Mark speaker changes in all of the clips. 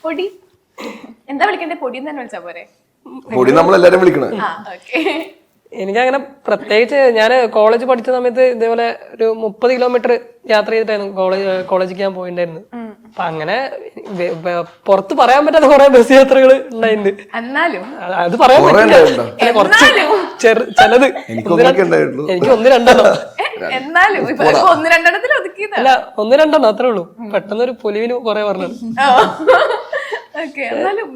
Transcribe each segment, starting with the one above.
Speaker 1: പൊടി എന്താ വിളിക്കണ്ടേ? പൊടി തന്നെ വിളിച്ചാ പോരെ?
Speaker 2: പൊടി നമ്മളെല്ലാരും വിളിക്കണേ.
Speaker 3: എനിക്കങ്ങനെ പ്രത്യേകിച്ച് ഞാൻ കോളേജ് പഠിച്ച സമയത്ത് ഇതേപോലെ ഒരു 30 കിലോമീറ്റർ യാത്ര ചെയ്തിട്ടായിരുന്നു കോളേജിലേക്ക് ഞാൻ പോയിട്ടുണ്ടായിരുന്നു. അപ്പൊ അങ്ങനെ പുറത്ത് പറയാൻ പറ്റാത്ത കുറെ ബസ് യാത്രകൾ ഉണ്ടായിട്ടുണ്ട്. അത് പറയാൻ പറ്റില്ല, കുറച്ച് ചിലത് എനിക്ക് 1-2 അല്ല 1-2 അത്രേ ഉള്ളൂ. പെട്ടെന്ന് ഒരു പൊലിവിന് കുറെ പറഞ്ഞു.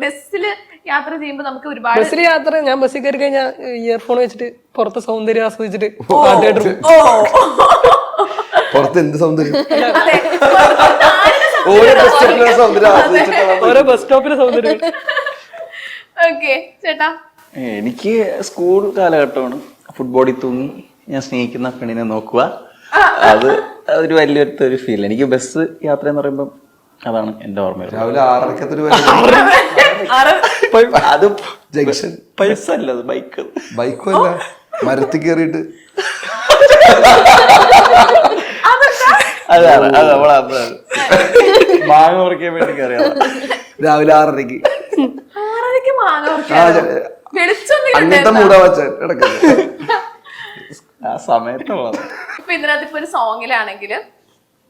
Speaker 1: ബസ്സിൽ യാത്ര ചെയ്യുമ്പോൾ നമുക്ക് ഒരുപാട്
Speaker 3: ബസ്സിൽ യാത്ര ഞാൻ ബസ്സിൽ കയറി കഴിഞ്ഞാൽ ഇയർഫോൺ വെച്ചിട്ട് പുറത്തെ സൗന്ദര്യം ആസ്വദിച്ചിട്ട് പാട്ട്
Speaker 2: പുറത്ത് എന്ത് സൗന്ദര്യം,
Speaker 3: ഓരോ ബസ് സ്റ്റോപ്പിലെ സൗന്ദര്യം.
Speaker 1: ചേട്ടാ
Speaker 4: എനിക്ക് സ്കൂൾ കാലഘട്ടമാണ്. ഫുട്ബോളിൽ തൂങ്ങി ഞാൻ സ്നേഹിക്കുന്ന പെണ്ണിനെ നോക്കുക, അത് ഒരു വലിയൊരു ഫീൽ. എനിക്ക് ബസ് യാത്ര എന്ന് പറയുമ്പോൾ അതാണ് എന്റെ ഓർമ്മ.
Speaker 2: രാവിലെ 6:30
Speaker 4: അത് ജംഗ്ഷൻ പൈസ അല്ല, അത്
Speaker 2: ബൈക്കും അല്ല, മരത്തിൽ കയറിയിട്ട്
Speaker 4: മാങ്ങ പറിക്കാൻ വേണ്ടി കയറിയത്
Speaker 2: രാവിലെ 6:30 അങ്ങനത്തെ മൂടാ വച്ച
Speaker 4: ആ സമയത്തുള്ള.
Speaker 1: ഇപ്പൊ ഇതിനകത്ത് ഇപ്പൊ ഒരു സോങ്ങിലാണെങ്കിൽ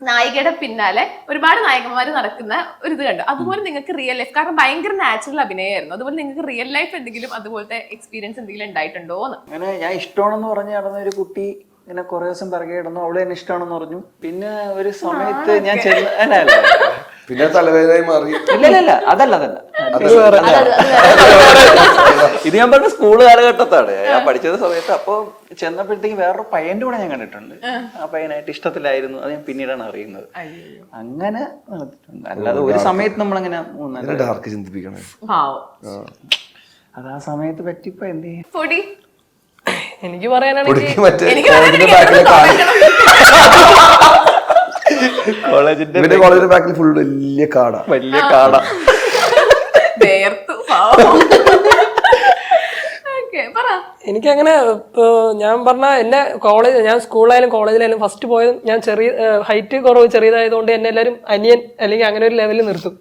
Speaker 1: നായികയുടെ പിന്നാലെ ഒരുപാട് നായകന്മാര് നടക്കുന്ന ഒരു ഇത് കണ്ടു. അതുപോലെ നിങ്ങൾക്ക് റിയൽ ലൈഫ്, കാരണം ഭയങ്കര നാച്ചുറൽ അഭിനയമായിരുന്നു, അതുപോലെ നിങ്ങൾക്ക് റിയൽ ലൈഫ് എന്തെങ്കിലും അതുപോലത്തെ എക്സ്പീരിയൻസ് എന്തെങ്കിലും ഉണ്ടായിട്ടുണ്ടോന്ന്?
Speaker 4: അങ്ങനെ ഞാൻ ഇഷ്ടമാണെന്ന് പറഞ്ഞു നടന്ന ഒരു കുട്ടി ഇങ്ങനെ കുറെ ദിവസം പിറകെ കിടന്നു, അവളെ എന്നെ ഇഷ്ടമാണെന്ന് പറഞ്ഞു. പിന്നെ ഒരു സമയത്ത് ഞാൻ
Speaker 2: പിന്നെ തലവേദനയായി മാറി.
Speaker 4: ഇല്ല അതല്ല ഇത് ഞാൻ പറഞ്ഞ സ്കൂൾ കാലഘട്ടത്താണ് ഞാൻ പഠിച്ചത് സമയത്ത്. അപ്പൊ ചെന്നപ്പോഴത്തേക്ക് വേറൊരു പയ്യന്റെ കൂടെ ഞാൻ കണ്ടിട്ടുണ്ട്. ആ പയ്യനായിട്ട് ഇഷ്ടത്തിലായിരുന്നു, അത് ഞാൻ പിന്നീടാണ് അറിയുന്നത്. അങ്ങനെ നടത്തിയിട്ടുണ്ട്. അല്ലാതെ ഒരു സമയത്ത് നമ്മളങ്ങനെ
Speaker 2: ഡാർക്ക് ചിന്തിപ്പിക്കണേ,
Speaker 3: അത് ആ സമയത്ത് പറ്റിപ്പോ എന്ത് ചെയ്യും.
Speaker 1: പൊടി
Speaker 3: എനിക്ക് പറയാനാണെങ്കിൽ
Speaker 2: കോളേജിന്റെ ബാക്കിൽ ഫുൾ വലിയ കാടാ.
Speaker 3: എനിക്കങ്ങനെ ഞാൻ പറഞ്ഞ എന്നെ ഞാൻ സ്കൂളിലായാലും കോളേജിലായാലും ഫസ്റ്റ് പോയത് ഞാൻ ഹൈറ്റ് കുറവ് ചെറിയതായതുകൊണ്ട് എന്നെ എല്ലാവരും അനിയൻ അല്ലെങ്കിൽ അങ്ങനെ ഒരു ലെവലിൽ നിർത്തും.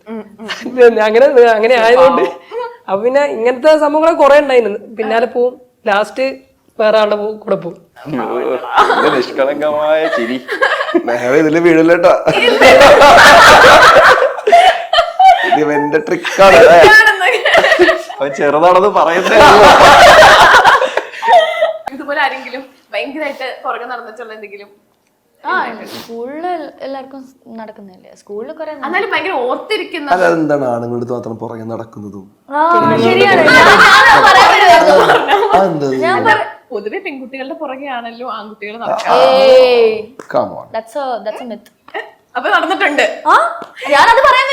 Speaker 3: അങ്ങനെ ആയതുകൊണ്ട് അപ്പൊ പിന്നെ ഇങ്ങനത്തെ സംഭവങ്ങൾ കുറെ ഉണ്ടായിരുന്നു. പിന്നാലെ പോവും, ലാസ്റ്റ് വേറെ ആളുടെ കൂടെ പോവും.
Speaker 4: നിഷ്കളങ്കമായ ചിരി
Speaker 2: ഇതില് വീടില്ലേട്ടാ, ഇവന്റെ ട്രിക്കാണ്.
Speaker 4: ചെറുതാണെന്ന് പറയുന്നേ.
Speaker 1: ഇതുപോലെ ആരെങ്കിലും ഭയങ്കരമായിട്ട് പുറകെ നടന്നിട്ടുള്ള എന്തെങ്കിലും?
Speaker 5: സ്കൂളില് എല്ലാവർക്കും നടക്കുന്നില്ലേ, സ്കൂളിൽ കുറെ
Speaker 1: എന്നാലും ഭയങ്കര ഓർത്തിരിക്കുന്ന.
Speaker 2: അതെന്താണ് ആണുങ്ങളുടെ മാത്രം പുറകെ നടക്കുന്നതും?
Speaker 1: പൊതുവെ പെൺകുട്ടികളുടെ പുറകെയാണല്ലോ ആൺകുട്ടികൾ. അപ്പൊ നടന്നിട്ടുണ്ട്.
Speaker 5: ഞാനത് പറയാൻ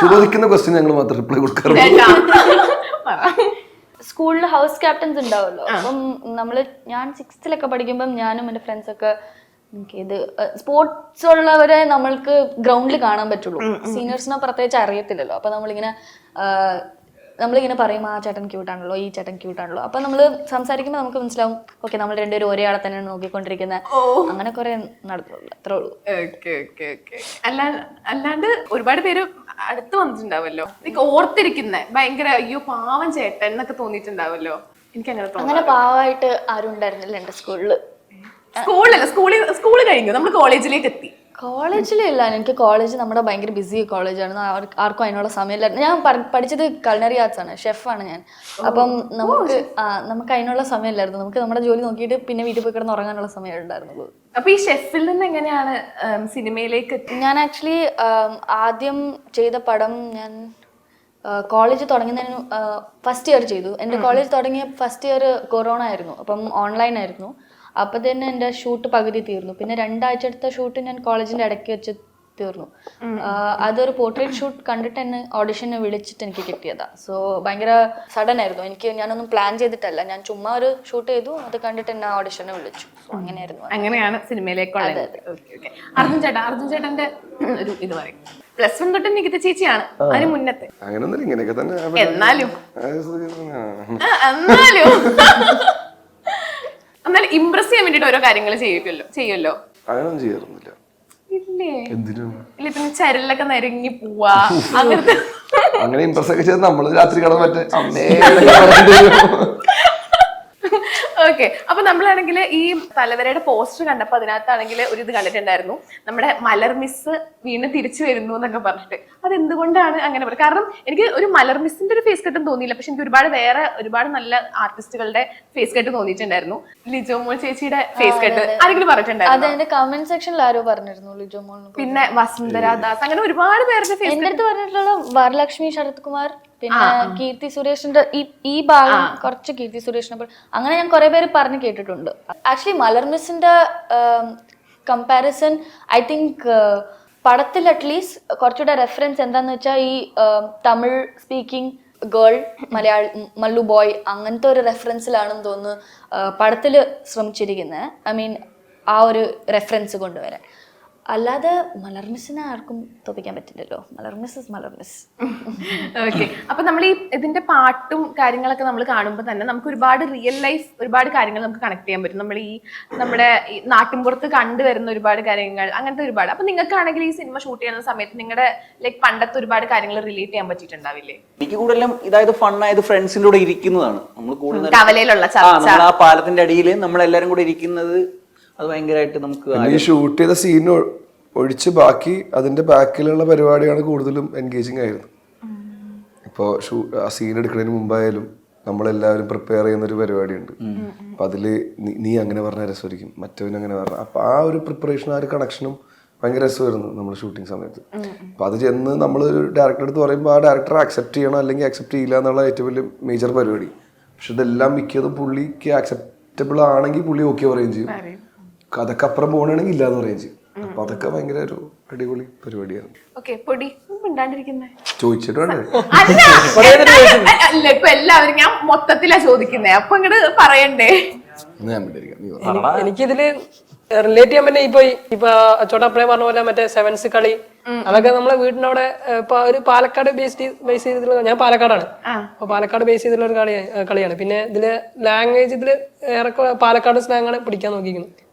Speaker 2: ചോദിക്കുന്ന ക്വസ്റ്റ്യൻ ഞങ്ങൾ മാത്രം റിപ്ലൈ കൊടുക്കാറുണ്ട്.
Speaker 5: സ്കൂളിൽ ഹൗസ് ക്യാപ്റ്റൻസ് ഉണ്ടാവുമല്ലോ. അപ്പം ഞാൻ 6th പഠിക്കുമ്പം ഞാനും എൻ്റെ ഫ്രണ്ട്സൊക്കെ ഇത് സ്പോർട്സ് ഉള്ളവരെ നമ്മൾക്ക് ഗ്രൗണ്ടിൽ കാണാൻ പറ്റുള്ളൂ. സീനിയേഴ്സിനെ പ്രത്യേകിച്ച് അറിയത്തില്ലല്ലോ. അപ്പൊ നമ്മളിങ്ങനെ പറയും ആ ചേട്ടൻ ക്യൂട്ടാണല്ലോ, ഈ ചേട്ടൻ ക്യൂട്ടാണല്ലോ. അപ്പൊ നമ്മൾ സംസാരിക്കുമ്പോൾ നമുക്ക് മനസ്സിലാവും ഓക്കെ നമ്മൾ രണ്ടുപേരും ഒരേ ആളെ തന്നെയാണ് നോക്കിക്കൊണ്ടിരിക്കുന്നത്. അങ്ങനെ കുറെ നടക്കുള്ളൂ, അത്രേ ഉള്ളൂ.
Speaker 1: അല്ലാണ്ട് ഒരുപാട് പേര് അടുത്ത് വന്നിട്ടുണ്ടാവല്ലോ, ഓർത്തിരിക്കുന്ന ഭയങ്കര അയ്യോ പാവം ചേട്ടൻ എന്നൊക്കെ തോന്നിയിട്ടുണ്ടാവല്ലോ. എനിക്ക് അങ്ങനെ
Speaker 5: പാവമായിട്ട് ആരും ഉണ്ടായിരുന്നില്ല എന്റെ സ്കൂളില്.
Speaker 1: സ്കൂള് കഴിഞ്ഞു, നമ്മൾ കോളേജിലേക്ക് എത്തി.
Speaker 5: കോളേജിലില്ല, എനിക്ക് കോളേജ് നമ്മുടെ ഭയങ്കര ബിസി കോളേജാണ്. ആർക്കും അതിനുള്ള സമയമില്ലായിരുന്നു. ഞാൻ പഠിച്ചത് കൾണറി ആർട്സ് ആണ്, ഷെഫാണ് ഞാൻ. അപ്പം നമുക്ക് അതിനുള്ള സമയമില്ലായിരുന്നു. നമുക്ക് നമ്മുടെ ജോലി നോക്കിയിട്ട് പിന്നെ വീട്ടിൽ പോയി കിടന്ന് ഉറങ്ങാനുള്ള സമയം ഉണ്ടായിരുന്നുള്ളൂ.
Speaker 1: അപ്പൊ ഈ ഷെഫിൽ നിന്ന് എങ്ങനെയാണ് സിനിമയിലേക്ക്?
Speaker 5: ഞാൻ ആക്ച്വലി ആദ്യം ചെയ്ത പടം ഞാൻ കോളേജ് തുടങ്ങുന്നതിന് ഫസ്റ്റ് ഇയർ ചെയ്തു. എൻ്റെ കോളേജ് തുടങ്ങിയ ഫസ്റ്റ് ഇയർ കൊറോണ ആയിരുന്നു, അപ്പം ഓൺലൈൻ ആയിരുന്നു. അപ്പൊ തന്നെ എൻ്റെ ഷൂട്ട് പകുതി തീർന്നു. പിന്നെ 2 ആഴ്ച എടുത്ത ഷൂട്ട് ഞാൻ കോളേജിന്റെ ഇടയ്ക്ക് വെച്ച് തീർന്നു. അതൊരു പോർട്രേറ്റ് ഷൂട്ട് കണ്ടിട്ട് എന്നെ ഓഡിഷന് വിളിച്ചിട്ട് എനിക്ക് കിട്ടിയതാ. സോ ഭയങ്കര സഡൻ ആയിരുന്നു. ഞാനൊന്നും പ്ലാൻ ചെയ്തിട്ടല്ല, ഞാൻ ചുമ്മാ ഒരു ഷൂട്ട് ചെയ്തു, അത് കണ്ടിട്ട് എന്നെ ഓഡിഷന് വിളിച്ചു.
Speaker 1: അങ്ങനെയാണ് സിനിമയിലേക്ക്. അർജുൻ ചേട്ടന്റെ ഒരു ഇത് പറയും +1 തൊട്ട് നികിത ചേച്ചിയാണ് അതിന് മുന്നത്തെ. എന്നാലും ഇംപ്രസ് ചെയ്യാൻ വേണ്ടിട്ട് ഓരോ കാര്യങ്ങൾ ചെയ്യുമല്ലോ.
Speaker 2: അങ്ങനൊന്നും ചെയ്യാറൊന്നുമില്ല.
Speaker 1: ഇല്ലേ?
Speaker 2: എന്തിനും
Speaker 1: ഇല്ല, പിന്നെ ചരലൊക്കെ നിരങ്ങി പോവാ അങ്ങനത്തെ.
Speaker 2: അങ്ങനെ ഇമ്പ്രസ് ഒക്കെ ചെയ്ത് നമ്മള് രാത്രി കിടന്ന് മറ്റേ അമ്മേ എന്നൊക്കെ പറഞ്ഞിട്ട്
Speaker 1: ഓക്കെ, അപ്പൊ നമ്മളാണെങ്കിൽ ഈ തലവരയുടെ പോസ്റ്റർ കണ്ടപ്പോ അതിനകത്താണെങ്കിൽ ഒരു ഇത് കണ്ടിട്ടുണ്ടായിരുന്നു, നമ്മുടെ മലർ മിസ് വീണ്ടും തിരിച്ചു വരുന്നു എന്നൊക്കെ പറഞ്ഞിട്ട്. അത് എന്തുകൊണ്ടാണ് അങ്ങനെ പറയുക? കാരണം എനിക്ക് ഒരു മലർ മിസ്സിന്റെ ഒരു ഫേസ് കട്ടും തോന്നിയില്ല, പക്ഷെ എനിക്ക് ഒരുപാട് നല്ല ആർട്ടിസ്റ്റുകളുടെ ഫേസ് കട്ട് തോന്നിയിട്ടുണ്ടായിരുന്നു. ലിജോ മോൾ ചേച്ചിയുടെ ഫേസ് കട്ട് ആരെങ്കിലും പറഞ്ഞിട്ടുണ്ടായിരുന്നു?
Speaker 5: എന്റെ കമന്റ് സെക്ഷനിൽ ആരോ പറഞ്ഞിരുന്നു ലിജോ മോൾ.
Speaker 1: പിന്നെ വസുന്ധര ദാസ്, അങ്ങനെ ഒരുപാട് പേരുടെ ഫേസ്
Speaker 5: എന്റെ അടുത്ത് പറഞ്ഞിട്ടുള്ള വരലക്ഷ്മി ശരത് കുമാർ, പിന്നെ കീർത്തി സുരേഷിന്റെ ഈ ഭാഗം കുറച്ച് കീർത്തി സുരേഷിനെ അങ്ങനെ ഞാൻ കുറെ പേര് പറഞ്ഞു കേട്ടിട്ടുണ്ട്. ആക്ച്വലി മലർ മിസ്സിന്റെ കമ്പാരിസൺ ഐ തിങ്ക് പടത്തിൽ അറ്റ്ലീസ്റ്റ് കുറച്ചുകൂടെ റെഫറൻസ് എന്താന്ന് വെച്ചാൽ ഈ Tamil speaking girl, Mallu boy, അങ്ങനത്തെ ഒരു റെഫറൻസിലാണെന്ന് തോന്നുന്നു പടത്തിൽ ശ്രമിച്ചിരിക്കുന്നത്. ഐ മീൻ ആ ഒരു റെഫറൻസ് കൊണ്ടുവരാൻ. അല്ലാതെ മലർ മിസ്സിനെ ആർക്കും തോപ്പിക്കാൻ പറ്റില്ലല്ലോ. Malar miss is Malar miss.
Speaker 1: Okay, അപ്പൊ നമ്മൾ ഈ ഇതിന്റെ പാട്ടും കാര്യങ്ങളൊക്കെ നമ്മൾ കാണുമ്പോൾ തന്നെ നമുക്ക് ഒരുപാട് റിയൽ ലൈഫ് ഒരുപാട് കാര്യങ്ങൾ നമുക്ക് കണക്ട് ചെയ്യാൻ പറ്റും. നമ്മൾ നമ്മുടെ ഈ നാട്ടിൻപുറത്ത് കണ്ടുവരുന്ന ഒരുപാട് കാര്യങ്ങൾ, അങ്ങനത്തെ ഒരുപാട്. അപ്പൊ നിങ്ങൾക്കാണെങ്കിൽ ഈ സിനിമ ഷൂട്ട് ചെയ്യുന്ന സമയത്ത് നിങ്ങളുടെ ലൈക്ക് പണ്ടത്തെ ഒരുപാട് കാര്യങ്ങൾ റിലേറ്റ് ചെയ്യാൻ പറ്റിയിട്ടുണ്ടാവില്ലേ?
Speaker 4: എനിക്ക് കൂടുതലും ഇതായത് ഫണ്ണായത് ഫ്രണ്ട്സിന്റെ കൂടെ ഇരിക്കുന്നതാണ്. നമ്മൾ കൂടുതൽ
Speaker 1: കവലയിലുള്ള
Speaker 4: നമ്മൾ ആ പാലത്തിന്റെ അടിയിൽ നമ്മളെല്ലാരും കൂടെ ഇരിക്കുന്നത് അത് ഭയങ്കരമായിട്ട് നമുക്ക്
Speaker 2: ഈ ഷൂട്ട് ചെയ്ത സീൻ ഒഴിച്ച് ബാക്കി അതിന്റെ ബാക്കിലുള്ള പരിപാടിയാണ് കൂടുതലും എൻഗേജിങ് ആയിരുന്നു. ഇപ്പോൾ ആ സീൻ എടുക്കുന്നതിന് മുമ്പായാലും നമ്മളെല്ലാവരും പ്രിപ്പയർ ചെയ്യുന്ന ഒരു പരിപാടിയുണ്ട്. അപ്പൊ അതില് നീ അങ്ങനെ പറഞ്ഞ രസമായിരിക്കും, മറ്റവൻ അങ്ങനെ പറഞ്ഞ. അപ്പൊ ആ ഒരു പ്രിപ്പറേഷൻ, ആ ഒരു കണക്ഷനും ഭയങ്കര രസമായിരുന്നു നമ്മൾ ഷൂട്ടിംഗ് സമയത്ത്. അപ്പൊ അത് ചെന്ന് നമ്മൾ ഒരു ഡയറക്ടർ അടുത്ത് പറയുമ്പോൾ ആ ഡയറക്ടർ അക്സെപ്റ്റ് ചെയ്യണം അല്ലെങ്കിൽ അക്സെപ്റ്റ് ചെയ്യില്ല എന്നുള്ള ഏറ്റവും വലിയ മേജർ പരിപാടി. പക്ഷെ ഇതെല്ലാം മിക്കതും പുള്ളിക്ക് അക്സെപ്റ്റബിൾ ആണെങ്കിൽ പുള്ളി ഓക്കെ പറയുകയും ചെയ്യും, അതൊക്കെ അപ്പുറം പോകണമെങ്കിൽ ഇല്ലാന്ന് പറയുകയും ചെയ്യും. അപ്പൊ അതൊക്കെ ഭയങ്കര ഒരു അടിപൊളി പരിപാടിയാണ്. ചോദിച്ചിട്ട് വേണ്ടേ?
Speaker 1: അല്ല, ഇപ്പൊ എല്ലാവരും ഞാൻ മൊത്തത്തിലാ ചോദിക്കുന്നേ, അപ്പൊ ഇങ്ങോട്ട് പറയണ്ടേ?
Speaker 3: എനിക്കിതില് റിലേറ്റ് ചെയ്യാൻ പറ്റുന്ന ഇപ്പൊ ചോട്ടാപ്പഴേ പറഞ്ഞ പോലെ മറ്റേ സെവൻസ് കളി, അതൊക്കെ നമ്മളെ വീടിനവിടെ ഇപ്പൊ ഒരു പാലക്കാട് ബേസ് ചെയ്തിട്ടുള്ള, ഞാൻ പാലക്കാടാണ്, അപ്പൊ പാലക്കാട് ബേസ് ചെയ്തിട്ടുള്ള ഒരു കളിയാണ്. പിന്നെ ഇതില് ലാംഗ്വേജ് ഇതില് ഏറെ പാലക്കാട് സ്ലാങ് ആണ് പിടിക്കാൻ നോക്കിയിരിക്കുന്നത്.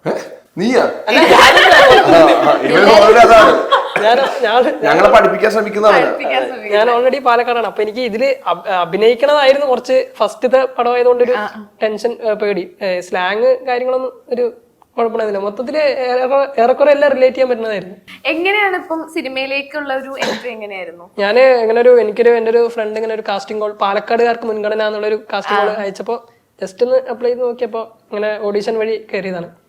Speaker 2: ഞങ്ങളെ പഠിപ്പിക്കാൻ ശ്രമിക്കുന്നതാണ്.
Speaker 3: ഞാൻ ഓൾറെഡി പാലക്കാടാണ്. അപ്പൊ എനിക്ക് ഇതില് അഭിനയിക്കണതായിരുന്നു കുറച്ച് ഫസ്റ്റത്തെ പടമായതുകൊണ്ടൊരു ടെൻഷൻ, പേടി. സ്ലാങ് കാര്യങ്ങളൊന്നും ഒരു കുഴപ്പമില്ല. മൊത്തത്തില് ഏറെക്കുറെ എല്ലാം റിലേറ്റ് ചെയ്യാൻ പറ്റുന്നതായിരുന്നു.
Speaker 1: എങ്ങനെയാണ് ഇപ്പം സിനിമയിലേക്കുള്ള ഒരു എൻട്രി എങ്ങനെയായിരുന്നു?
Speaker 3: ഞാൻ എന്റെ ഒരു ഫ്രണ്ട് ഇങ്ങനെ ഒരു കാസ്റ്റിംഗ് കോൾ, പാലക്കാടുകാർക്ക് മുൻഗണന എന്നുള്ള ഒരു കാസ്റ്റിംഗ് കോൾ അയച്ചപ്പോ ജസ്റ്റ് ഒന്ന് അപ്ലൈ ചെയ്ത് നോക്കിയപ്പോ ഇങ്ങനെ ഓഡീഷൻ വഴി കയറിയതാണ്.